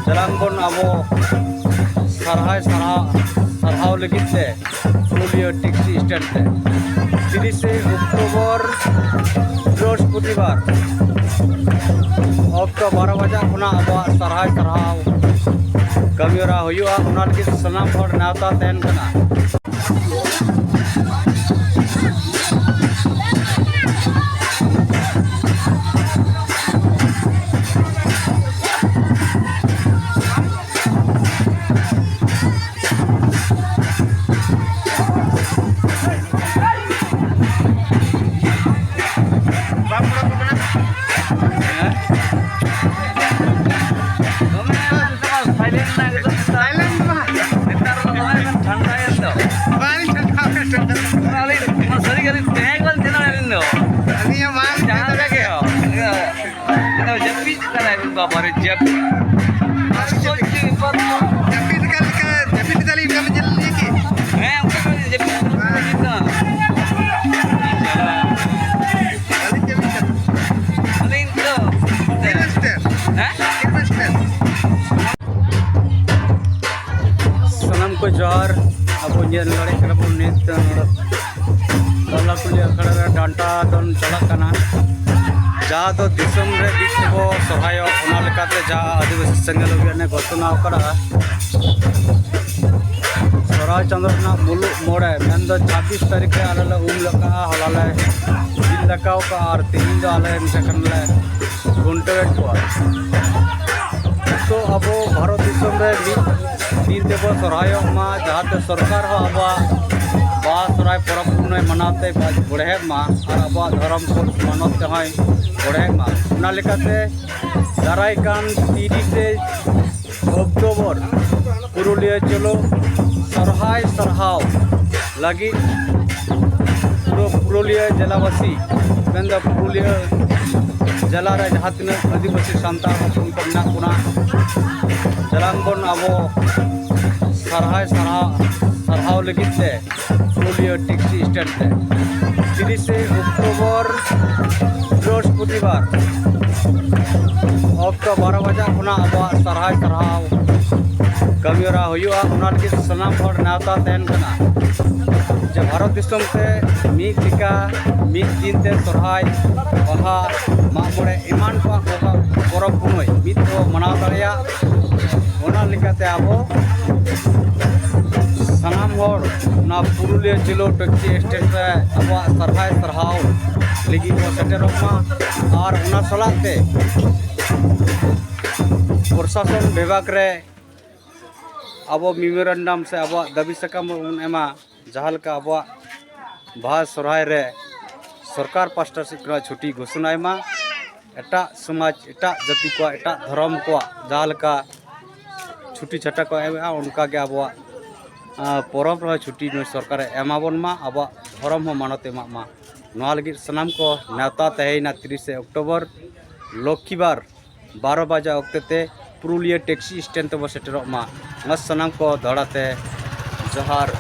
जलांगन अब सरहाव लगित ते पुरुलिया टैक्सी स्टैंड ते 30 अक्टूबर बृहस्पतिवार अक्टो 12 बजे खुना अब सरहाव कमियोरा हुआ उना लगित सनाम हर नेवता तहन कना। सनम को जोहर अब लड़े नित तला कुली अखड़ा डांटा दन चलना जहाँ तो दिसम रे बीच को सहाय जहाँ आदिवासी संगल ने घोषणा स्वराज चंद्र मुलुक मोड़े मेन 26 तारीख आले उम लका हलाले जिल लका और तीन आले ले गुंटवेट को तो अब भारत दिसम रे दिन देव सरहाय जहाँ सरकार हो अब बाहा सराय परब पुनय मनाते बढ़े मा और अब धर्म को मानते हैं बढ़े मा दारायकान 30 अक्टूबर पुरुलिया चलो सरहाय सरहाव लगी पूरा पुरुलिया जिलावासी मेन पुरुलिया जिला रे जहाँ तीन आदिवासी सान्ताल हपन को मेना कोना जलांगन अब सरहाय सरहाव लगित ते पुरुलिया टैक्सी स्टैंड ते 30 अक्टूबर बृहस्पतिवार अक्टो 12 बजे खुना अब सरहाय सरहाव कमियोरा हुआ उना लगित सनाम हर नेवता तहन कना जे भारत दिसम ते मिद लिका मिद दिन ते सरहाय बाहा मागमोड़े इमान को परब पुनय मिद को मनाव दाड़ेया उना लिकाते अब सनाम हर ना पुरुलिया जिलो टैक्सी स्टैंड रे अब सरहाय सरहाव लगी को सेटेरमा और उना सलाते प्रशासन विभाग रे अब मेमोरेंडम से अब दाबी सकाम एमा जहाँ लेका अब बाहा सरहाय रे सरकार पास्टा से छुट्टी घोषणा एमा एटा समाज एटा जाति को एटा धर्म को जहाँ लेका छुट्टी छाटा को एमा उनका के अब परब छुट्टी सरकार एमाबन मा अब धर्म हो मानत एमा नवा लगी सनाम को नेवता तहेना 30 अक्टूबर लक्ष्मीवार 12 बजे अक्ते पुरुलिया टैक्सी स्टैंड तब सेटेर मा सनाम को दौड़ाते जोहार।